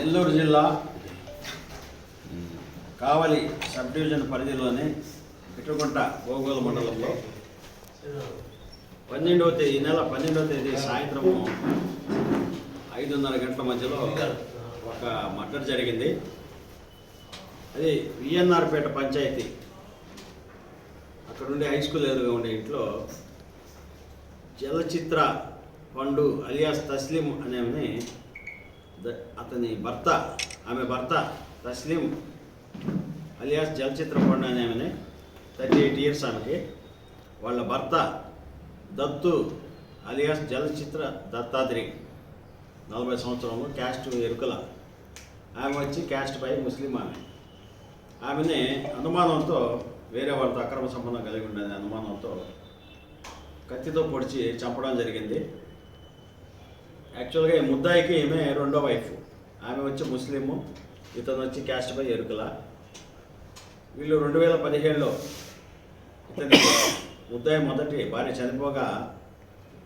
నెల్లూరు జిల్లా కావలి sub division పరిధిలోని పిట్రగుంట గోగోలు మండలంలో ఈ నెల 12వ తేదీ సాయంత్రం 5:30 గంటల మధ్యలో ఒక మర్డర్ జరిగింది. అది విఎన్ఆర్పేట పంచాయతీ అక్కడ ఉండే హై స్కూల్ ఎదురుగా ఉండే ఇంట్లో చలచిత్ర పండు అలియాస్ తస్లీం అనేవి అతని భర్త, ఆమె భర్త తస్లీం అలియాస్ చలచిత్ర పండు అనేవి 38 ఇయర్స్ ఆమెకి. వాళ్ళ భర్త దత్తు అలియాస్ చలచిత్ర దత్తాత్రి 40 సంవత్సరము, క్యాస్ట్ ఎరుకల. ఆమె వచ్చి క్యాస్ట్ పై ముస్లిం. ఆమెని అనుమానంతో వేరే వాళ్ళతో అక్రమ సంబంధం కలిగి ఉండేది అనుమానంతో కత్తితో పొడిచి చంపడం జరిగింది. యాక్చువల్గా ఈ ముద్దాయికి ఈమె రెండో వైఫ్. ఆమె వచ్చి ముస్లిము, ఇతను వచ్చి క్యాస్ట్ పై ఎరుకల. వీళ్ళు 2017లో ఇతని ముద్దాయి మొదటి భార్య చనిపోగా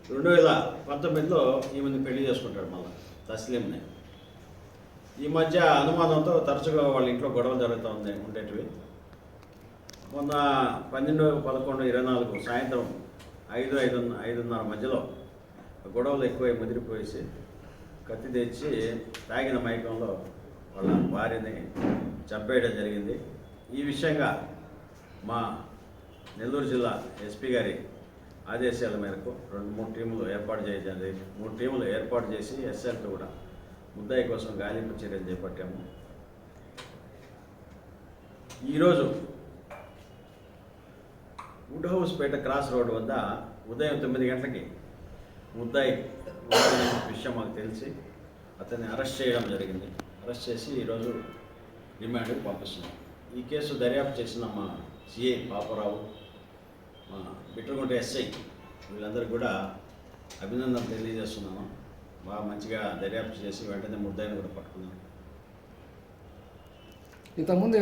2019లో ఈమెను పెళ్లి చేసుకుంటాడు మళ్ళీ తస్లీంని. ఈ మధ్య అనుమానంతో తరచుగా వాళ్ళ ఇంట్లో గొడవలు జరుగుతూ ఉండేటివి. మొన్న 12/11/24 సాయంత్రం 5-5:30 మధ్యలో గొడవలు ఎక్కువ ముదిరిపోయేసి కత్తి తెచ్చి తాగిన మైకంలో వాళ్ళ భార్యని చంపేయడం జరిగింది. ఈ విషయంగా మా నెల్లూరు జిల్లా ఎస్పీ గారి ఆదేశాల మేరకు 2-3 టీములు ఏర్పాటు చేయాలి. 3 టీములు ఏర్పాటు చేసి ఎస్ఎల్తో కూడా ముద్దాయి కోసం గాలింపు చర్యలు చేపట్టాము. ఈరోజు వుడ్ హౌస్పేట క్రాస్ రోడ్ వద్ద ఉదయం 9 గంటలకి ముద్దాయి విషయం మాకు తెలిసి అతన్ని అరెస్ట్ చేయడం జరిగింది. అరెస్ట్ చేసి ఈరోజు రిమాండ్కి పంపిస్తున్నాం. ఈ కేసు దర్యాప్తు చేసిన మా సిఐ పాపరావు, మా పిట్రగుంట ఎస్ఐ వీళ్ళందరికీ కూడా అభినందనలు తెలియజేస్తున్నాను. బాగా మంచిగా దర్యాప్తు చేసి వెంటనే ముద్దాయిని కూడా పట్టుకున్నాను. ఇంతకుముందు